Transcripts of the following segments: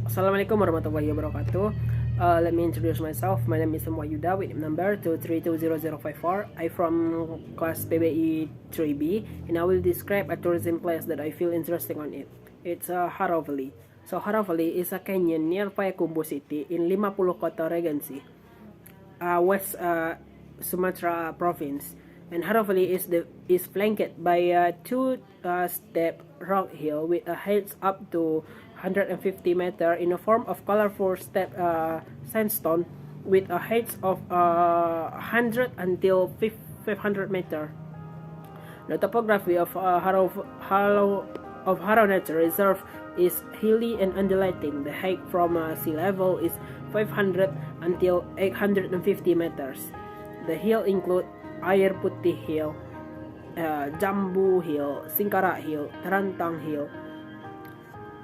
Assalamualaikum warahmatullahi wabarakatuh. Let me introduce myself. My name is Wahyudha with number 2320054. I'm from class PBI 3B, and I will describe a tourism place that I feel interesting on it. It's Haravali. So Haravali is a canyon near Payakumbuh City in 50 Kota Regency, West Sumatra Province. And Haravali is flanked by two-step rock hill with a height up to 150 meters in the form of colorful step sandstone with a height of 100 until 500 meters. The topography of Haro Nature Reserve is hilly and undulating. The height from sea level is 500 until 850 meters. The hill include Air Putih Hill, Jambu Hill, Singkarak Hill, Terantang Hill.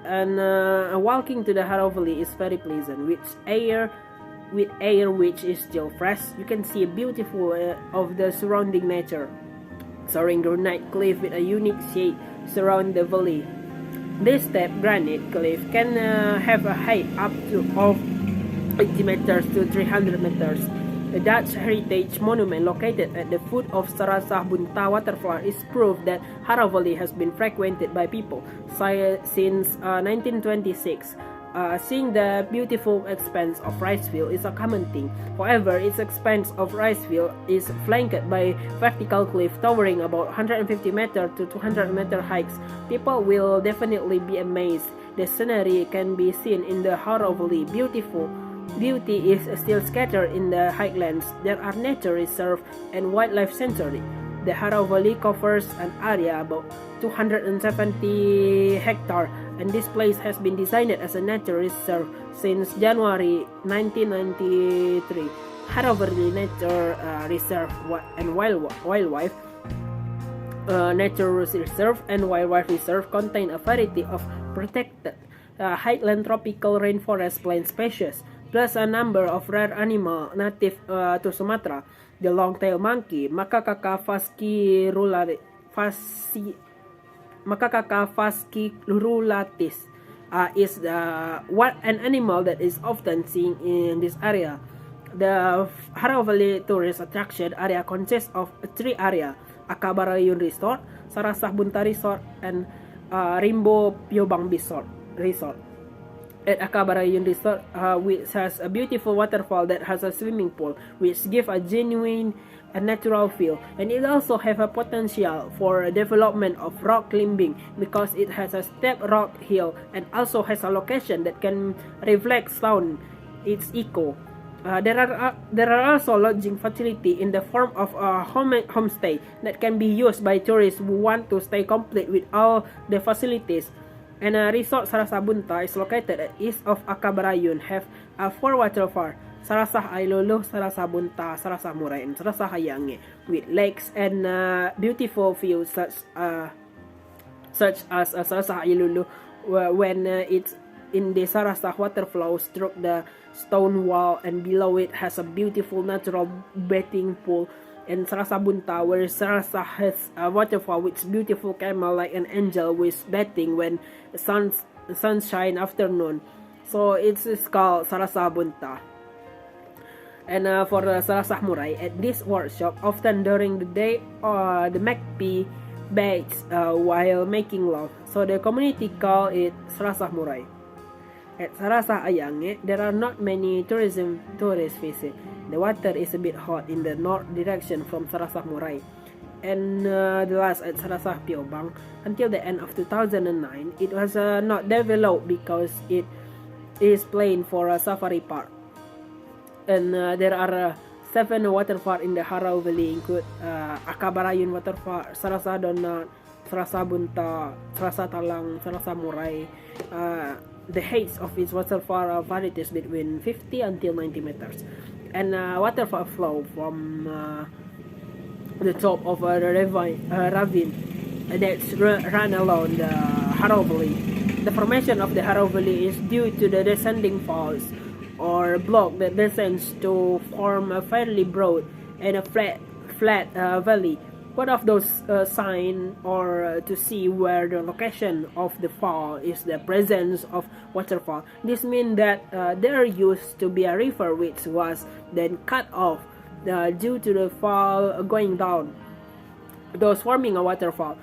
And walking to the Haravali is very pleasant, with air which is still fresh. You can see beautiful of the surrounding nature. Soaring granite cliff with a unique shape surround the valley. This step granite cliff can have a height up to of 80 meters to 300 meters. The Dutch heritage monument located at the foot of Sarasah Bunta waterfall is proof that Haravali has been frequented by people since 1926. Seeing the beautiful expanse of rice field is a common thing. However, its expanse of rice field is flanked by vertical cliff towering about 150 meter to 200 meter heights. People will definitely be amazed. The scenery can be seen in the Haravali. Beauty is still scattered in the highlands. There are nature reserve and wildlife sanctuary. The Haravali covers an area about 270 hectares, and this place has been designed as a nature reserve since January 1993. Haravali Nature Reserve and Wildlife Nature Reserve and Wildlife Reserve contain a variety of protected highland tropical rainforest plant species, plus a number of rare animals native to Sumatra. The long-tailed monkey, Macaca fascicululatis, is an animal that is often seen in this area. The Haravali tourist attraction area consists of three areas: Akabarayun Resort, Sarasah Bunta Resort, and Rimbo Piobang Resort. At Akabarayun Resort, which has a beautiful waterfall that has a swimming pool, which gives a genuine and natural feel, and it also has a potential for development of rock climbing because it has a steep rock hill and also has a location that can reflect sound. Its eco. There are also lodging facility in the form of a homestay that can be used by tourists who want to stay complete with all the facilities. And resort Sarasah Bunta is located at east of Akabarayun, have four waterfalls: Sarasah Ailulu, Sarasah Bunta, Sarasah Murai, and Sarasah Hayange, with lakes and beautiful views such as Sarasah Ailulu, when it's in the Sarasah water flows through the stone wall, and below it has a beautiful natural bathing pool. And Sarasah Bunta, where Sarasah has a waterfall with beautiful camel like an angel with bathing when sunshine afternoon. So it's called Sarasah Bunta. And for Sarasah Murai, at this workshop, often during the day, the magpie bathes while making love. So the community call it Sarasah Murai. At Sarasah Ayange, there are not many tourists visit. The water is a bit hot in the north direction from Sarasah Murai. And the last at Sarasah Piobang, until the end of 2009, it was not developed because it is planned for a safari park. And there are 7 waterfalls in the Haravali, include Akabarayun Waterfall, Sarasah Donat, Sarasah Bunta, Sarasah Talang, Sarasah Murai. The heights of its waterfall varies between 50 until 90 meters. And waterfall flow from the top of a ravine that's run along the Haravali. The formation of the Haravali is due to the descending falls or block that descends to form a fairly broad and a flat valley. One of those signs or to see where the location of the fall is the presence of waterfall. This means that there used to be a river which was then cut off due to the fall going down, thus forming a waterfall.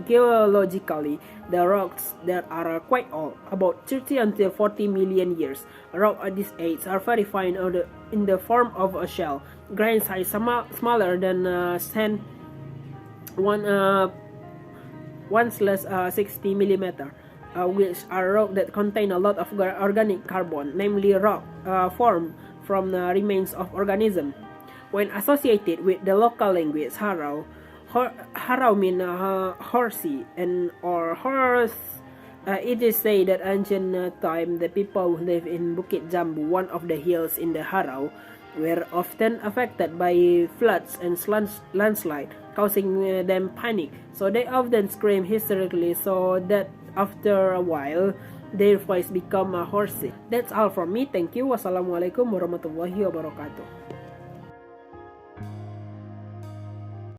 Geologically, the rocks that are quite old, about 30 until 40 million years. Rocks at this age are very fine in the form of a shell, grain size smaller than sand, 1/60 millimeter, which are rocks that contain a lot of organic carbon, namely rock formed from the remains of organisms. When associated with the local language Harau, Harau means horsey and or horse. It is said that ancient time the people who live in Bukit Jambu, one of the hills in the Harau, were often affected by floods and landslide, causing them panic. So they often scream hysterically, so that after a while their voice become horsey. That's all from me. Thank you. Wassalamualaikum warahmatullahi wabarakatuh.